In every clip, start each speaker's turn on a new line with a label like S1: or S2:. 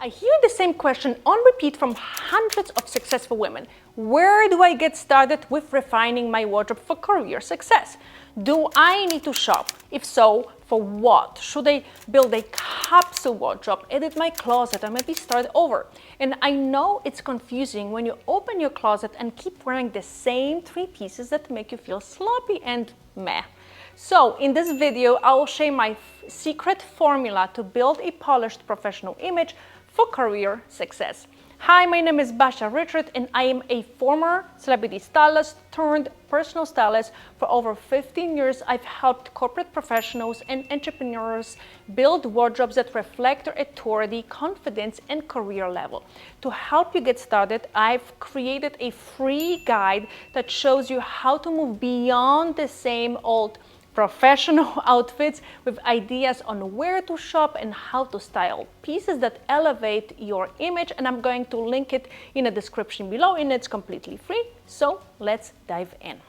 S1: I hear the same question on repeat from hundreds of successful women. Where do I get started with refining my wardrobe for career success? Do I need to shop? If so, for what? Should I build a capsule wardrobe, edit my closet, or maybe start over? And I know it's confusing when you open your closet and keep wearing the same 3 pieces that make you feel sloppy and meh. So in this video, I will share my secret formula to build a polished professional image for career success. Hi, my name is Basha Richard and I am a former celebrity stylist turned personal stylist. For over 15 years, I've helped corporate professionals and entrepreneurs build wardrobes that reflect their authority, confidence, and career level. To help you get started, I've created a free guide that shows you how to move beyond the same old professional outfits with ideas on where to shop and how to style pieces that elevate your image, and I'm going to link it in the description below, and it's completely free. So let's dive in.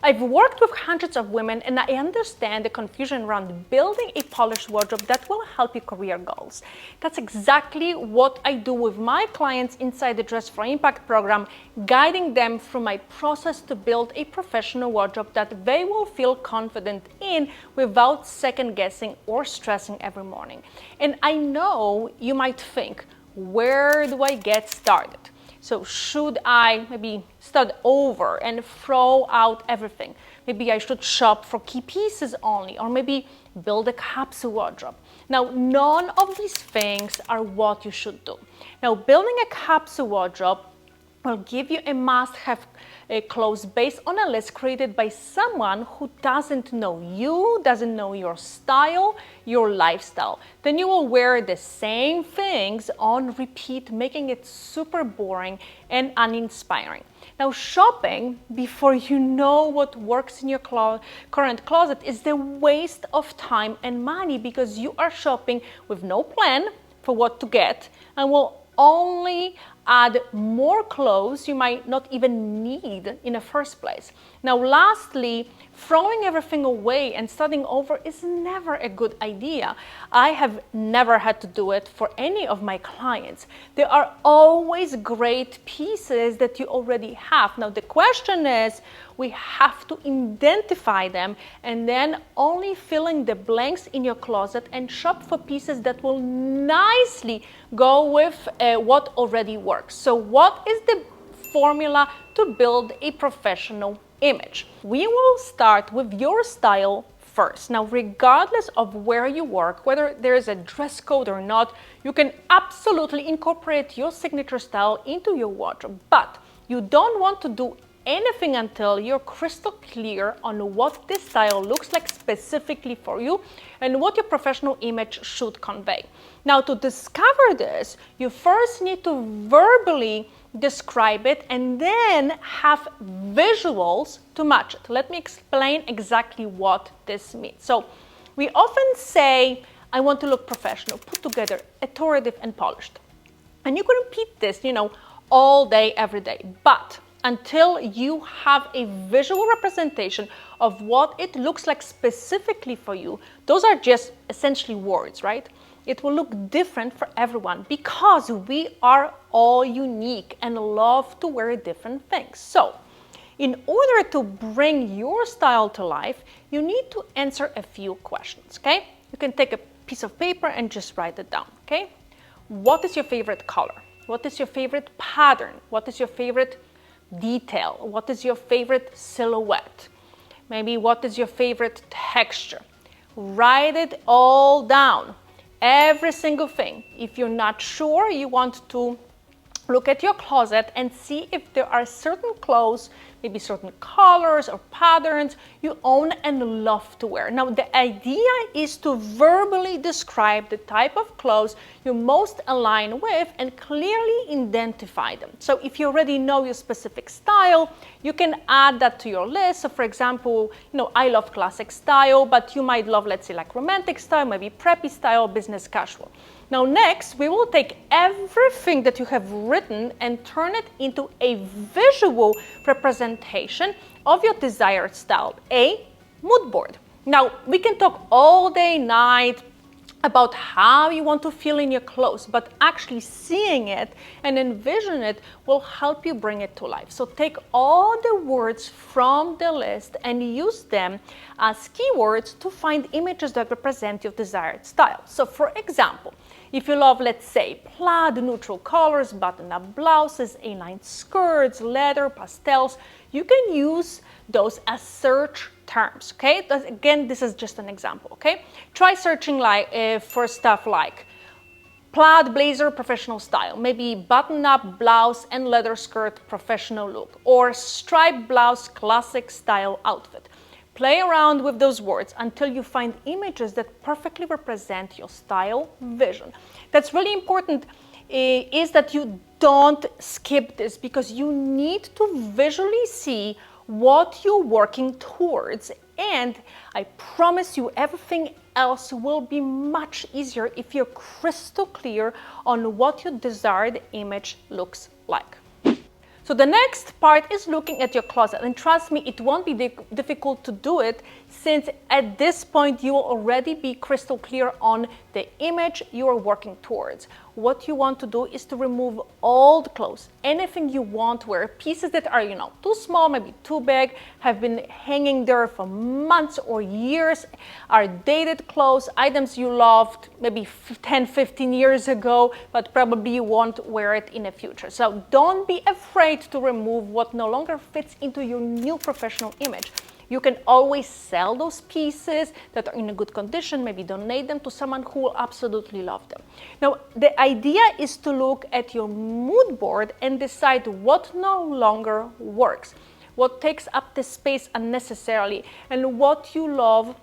S1: I've worked with hundreds of women and I understand the confusion around building a polished wardrobe that will help your career goals. That's exactly what I do with my clients inside the Dress for Impact program, guiding them through my process to build a professional wardrobe that they will feel confident in without second guessing or stressing every morning. And I know you might think, where do I get started? So should I maybe start over and throw out everything? Maybe I should shop for key pieces only, or maybe build a capsule wardrobe. Now, none of these things are what you should do. Now, building a capsule wardrobe will give you a must-have clothes based on a list created by someone who doesn't know you, doesn't know your style, your lifestyle. Then you will wear the same things on repeat, making it super boring and uninspiring. Now, shopping before you know what works in your current closet is the waste of time and money, because you are shopping with no plan for what to get and will only add more clothes you might not even need in the first place. Now, lastly, throwing everything away and starting over is never a good idea. I have never had to do it for any of my clients. There are always great pieces that you already have. Now, the question is, we have to identify them and then only fill in the blanks in your closet and shop for pieces that will nicely go with what already works. So what is the formula to build a professional image? We will start with your style first. Now, regardless of where you work, whether there is a dress code or not, you can absolutely incorporate your signature style into your wardrobe, but you don't want to do anything until you're crystal clear on what this style looks like specifically for you and what your professional image should convey. Now, to discover this, you first need to verbally describe it and then have visuals to match it. Let me explain exactly what this means. So we often say, I want to look professional, put together, authoritative, and polished. And you can repeat this, all day, every day. But until you have a visual representation of what it looks like specifically for you, those are just essentially words, right? It will look different for everyone because we are all unique and love to wear different things. So, in order to bring your style to life, you need to answer a few questions, okay? You can take a piece of paper and just write it down, okay? What is your favorite color? What is your favorite pattern? What is your favorite detail? What is your favorite silhouette? Maybe what is your favorite texture? Write it all down, every single thing. If you're not sure, you want to look at your closet and see if there are certain clothes, maybe certain colors or patterns you own and love to wear. Now, the idea is to verbally describe the type of clothes you most align with and clearly identify them. So if you already know your specific style, you can add that to your list. So for example, I love classic style, but you might love, let's say, like romantic style, maybe preppy style, business casual. Now next, we will take everything that you have written and turn it into a visual representation of your desired style, a mood board. Now, we can talk all day, night about how you want to feel in your clothes, but actually seeing it and envision it will help you bring it to life. So take all the words from the list and use them as keywords to find images that represent your desired style. So for example, if you love, let's say, plaid, neutral colors, button-up blouses, A-line skirts, leather, pastels, you can use those as search terms, okay? Again, this is just an example, okay? Try searching for stuff like plaid blazer, professional style, maybe button-up blouse and leather skirt, professional look, or striped blouse, classic style outfit. Play around with those words until you find images that perfectly represent your style vision. That's really important, is that you don't skip this, because you need to visually see what you're working towards, and I promise you everything else will be much easier if you're crystal clear on what your desired image looks like. So the next part is looking at your closet, and trust me, it won't be difficult to do it, since at this point you will already be crystal clear on the image you are working towards. What you want to do is to remove old clothes, anything you won't wear, pieces that are, too small, maybe too big, have been hanging there for months or years, are dated clothes, items you loved maybe 10, 15 years ago, but probably you won't wear it in the future. So don't be afraid to remove what no longer fits into your new professional image. You can always sell those pieces that are in a good condition, maybe donate them to someone who will absolutely love them. Now, the idea is to look at your mood board and decide what no longer works, what takes up the space unnecessarily, and what you love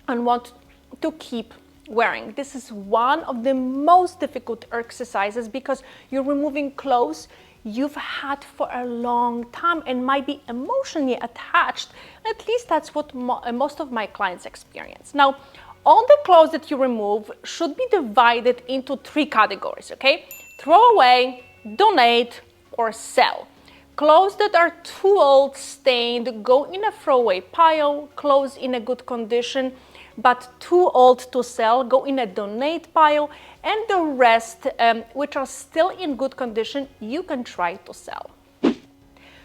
S1: and want to keep wearing. This is one of the most difficult exercises, because you're removing clothes you've had for a long time and might be emotionally attached. At least that's what most of my clients experience. Now, all the clothes that you remove should be divided into 3 categories, okay? Throw away, donate, or sell. Clothes that are too old, stained, go in a throwaway pile. Clothes in a good condition but too old to sell go in a donate pile, and the rest, which are still in good condition, you can try to sell.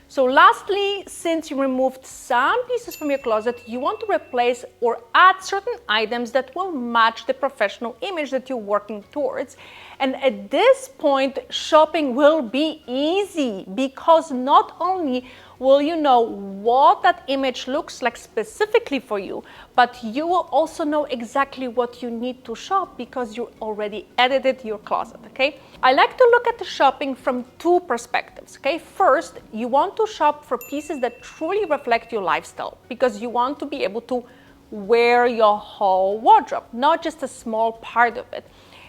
S1: So lastly, since you removed some pieces from your closet, you want to replace or add certain items that will match the professional image that you're working towards. And at this point, shopping will be easy, because not only will you know what that image looks like specifically for you, but you will also know exactly what you need to shop, because you already edited your closet, okay? I like to look at the shopping from 2 perspectives, okay? First, you want to shop for pieces that truly reflect your lifestyle, because you want to be able to wear your whole wardrobe, not just a small part of it.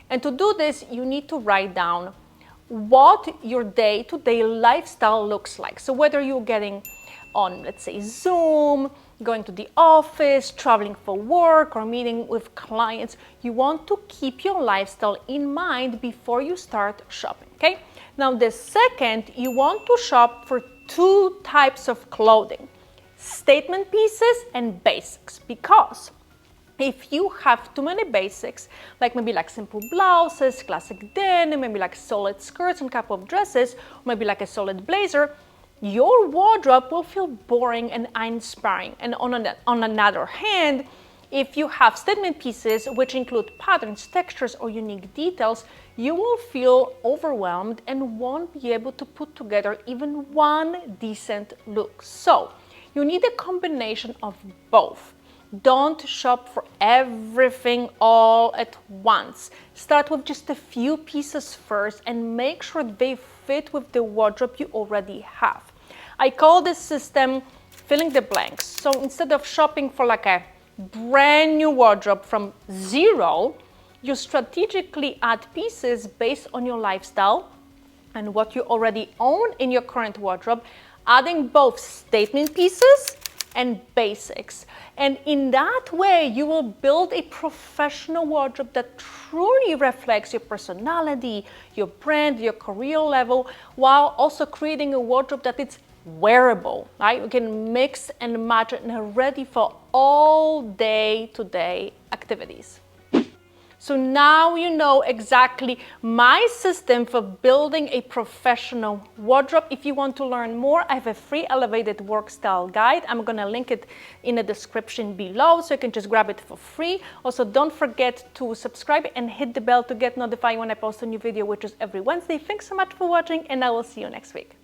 S1: And to do this, you need to write down what your day-to-day lifestyle looks like. So whether you're getting on, let's say, Zoom, going to the office, traveling for work, or meeting with clients, you want to keep your lifestyle in mind before you start shopping, okay? Now, the second, you want to shop for 2 types of clothing: statement pieces and basics, because if you have too many basics, like maybe like simple blouses, classic denim, maybe like solid skirts and a couple of dresses, or maybe like a solid blazer, your wardrobe will feel boring and uninspiring. And on another hand, if you have statement pieces which include patterns, textures, or unique details, you will feel overwhelmed and won't be able to put together even one decent look. So you need a combination of both. Don't shop for everything all at once. Start with just a few pieces first and make sure they fit with the wardrobe you already have. I call this system filling the blanks. So instead of shopping for like a brand new wardrobe from zero, you strategically add pieces based on your lifestyle and what you already own in your current wardrobe, adding both statement pieces and basics. And in that way, you will build a professional wardrobe that truly reflects your personality, your brand, your career level, while also creating a wardrobe that is wearable, right? You can mix and match and are ready for all day-to-day activities. So now you know exactly my system for building a professional wardrobe. If you want to learn more, I have a free elevated work style guide. I'm going to link it in the description below, so you can just grab it for free. Also, don't forget to subscribe and hit the bell to get notified when I post a new video, which is every Wednesday. Thanks so much for watching, and I will see you next week.